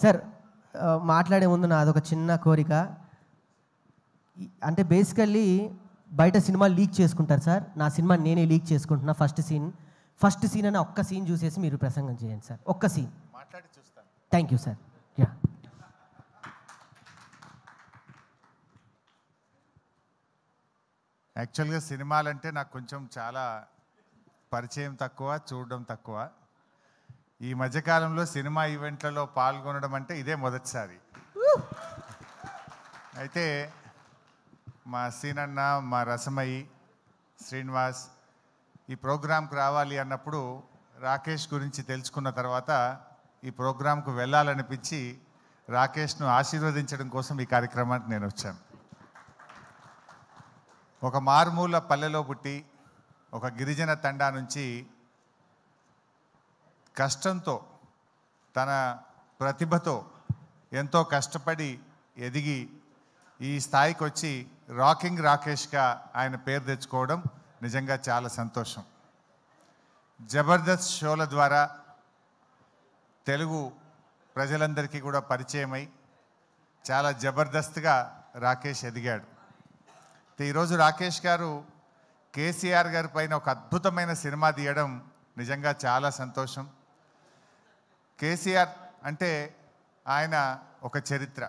Sir మాట్లాడే ముందు నాదొక చిన్న కోరిక. అంటే బేసికల్లీ బయట సినిమా లీక్ చేసుకుంటారు సార్, నా సినిమా నేనే లీక్ చేసుకుంటున్నా. ఫస్ట్ సీన్ అని ఒక్క సీన్ చూసేసి మీరు ప్రసంగం చేయండి సార్, ఒక్క సీన్ మాట్లాడి చూస్తాను. Thank you sir. యా యాక్చువల్గా సినిమాలంటే నాకు కొంచెం చాలా పరిచయం తక్కువ, చూడడం తక్కువ. ఈ మధ్యకాలంలో సినిమా ఈవెంట్లలో పాల్గొనడం అంటే ఇదే మొదటిసారి. అయితే మా సీనన్న, మా రసమయి, శ్రీనివాస్ ఈ ప్రోగ్రాంకు రావాలి అన్నప్పుడు రాకేష్ గురించి తెలుసుకున్న తర్వాత ఈ ప్రోగ్రాంకు వెళ్ళాలనిపించి రాకేష్ను ఆశీర్వదించడం కోసం ఈ కార్యక్రమానికి నేను వచ్చాను. ఒక మారుమూల పల్లెలో పుట్టి ఒక గిరిజన తండా నుంచి కష్టంతో తన ప్రతిభతో ఎంతో కష్టపడి ఎదిగి ఈ స్థాయికి వచ్చి రాకింగ్ రాకేష్గా ఆయన పేరు తెచ్చుకోవడం నిజంగా చాలా సంతోషం. జబర్దస్త్ షోల ద్వారా తెలుగు ప్రజలందరికీ కూడా పరిచయమై చాలా జబర్దస్త్గా రాకేష్ ఎదిగాడు. ఈరోజు రాకేష్ గారు కేసీఆర్ గారి పైన ఒక అద్భుతమైన సినిమా తీయడం నిజంగా చాలా సంతోషం. కేసీఆర్ అంటే ఆయన ఒక చరిత్ర.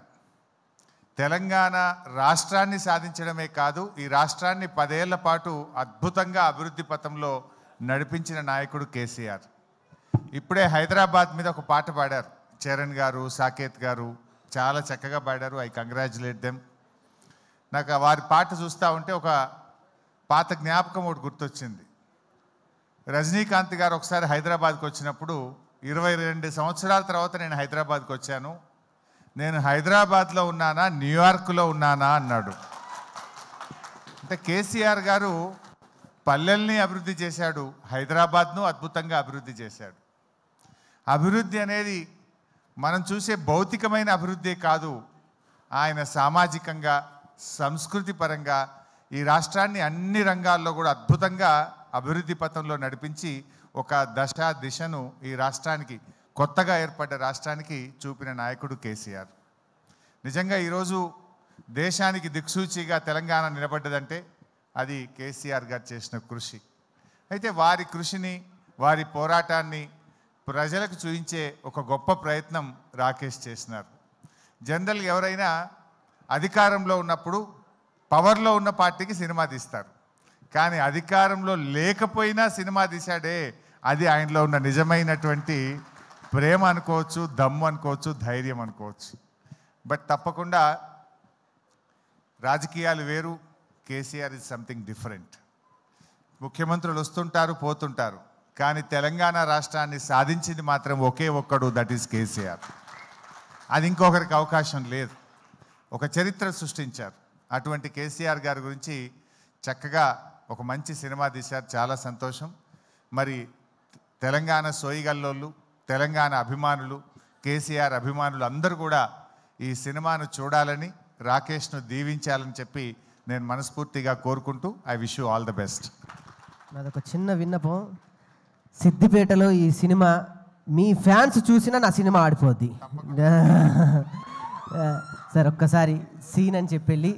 తెలంగాణ రాష్ట్రాన్ని సాధించడమే కాదు, ఈ రాష్ట్రాన్ని 10 ఏళ్ల పాటు అద్భుతంగా అభివృద్ధి పథంలో నడిపించిన నాయకుడు కేసీఆర్. ఇప్పుడే హైదరాబాద్ మీద ఒక పాట పాడారు చరణ్ గారు, సాకేత్ గారు, చాలా చక్కగా పాడారు. I congratulate them. నాకు వారి పాట చూస్తూ ఉంటే ఒక పాత జ్ఞాపకం ఒకటి గుర్తొచ్చింది. రజనీకాంత్ గారు ఒకసారి హైదరాబాద్కి వచ్చినప్పుడు 22 సంవత్సరాల తర్వాత నేను హైదరాబాద్కి వచ్చాను, నేను హైదరాబాద్లో ఉన్నానా న్యూయార్క్లో ఉన్నానా అన్నాడు. అంటే కేసీఆర్ గారు పల్లెల్ని అభివృద్ధి చేశాడు, హైదరాబాద్ను అద్భుతంగా అభివృద్ధి చేశాడు. అభివృద్ధి అనేది మనం చూసే భౌతికమైన అభివృద్ధి కాదు, ఆయన సామాజికంగా, సంస్కృతి పరంగా ఈ రాష్ట్రాన్ని అన్ని రంగాల్లో కూడా అద్భుతంగా అభివృద్ధి పథంలో నడిపించి ఒక దిశను ఈ రాష్ట్రానికి, కొత్తగా ఏర్పడ్డ రాష్ట్రానికి చూపిన నాయకుడు కేసీఆర్. నిజంగా ఈరోజు దేశానికి దిక్సూచిగా తెలంగాణ నిలబడ్డదంటే అది కేసీఆర్ గారు చేసిన కృషి. అయితే వారి కృషిని, వారి పోరాటాన్ని ప్రజలకు చూపించే ఒక గొప్ప ప్రయత్నం రాకేష్ చేసినారు. జనరల్గా ఎవరైనా అధికారంలో ఉన్నప్పుడు పవర్లో ఉన్న పార్టీకి సినిమా తీస్తారు, కానీ అధికారంలో లేకపోయినా సినిమా తీశాడే, అది ఆయనలో ఉన్న నిజమైనటువంటి ప్రేమ అనుకోవచ్చు, దమ్ము అనుకోవచ్చు, ధైర్యం అనుకోవచ్చు. బట్ తప్పకుండా రాజకీయాలు వేరు, కేసీఆర్ ఇస్ సంథింగ్ డిఫరెంట్. ముఖ్యమంత్రులు వస్తుంటారు, పోతుంటారు, కానీ తెలంగాణ రాష్ట్రాన్ని సాధించింది మాత్రం ఒకే ఒక్కడు, దట్ ఈస్ కేసీఆర్. అది ఇంకొకరికి అవకాశం లేదు. ఒక చరిత్ర సృష్టించారు. అటువంటి కేసీఆర్ గారి గురించి చక్కగా ఒక మంచి సినిమా తీశారు, చాలా సంతోషం. మరి తెలంగాణ సోయిగల్లోళ్ళు, తెలంగాణ అభిమానులు, కేసీఆర్ అభిమానులు అందరూ కూడా ఈ సినిమాను చూడాలని, రాకేష్ను దీవించాలని చెప్పి నేను మనస్ఫూర్తిగా కోరుకుంటూ I wish you all the best. నాదొక చిన్న విన్నపం, సిద్దిపేటలో ఈ సినిమా మీ ఫ్యాన్స్ చూసినా నా సినిమా ఆడిపోద్ది సార్. ఒక్కసారి సీన్ అని చెప్పి వెళ్ళి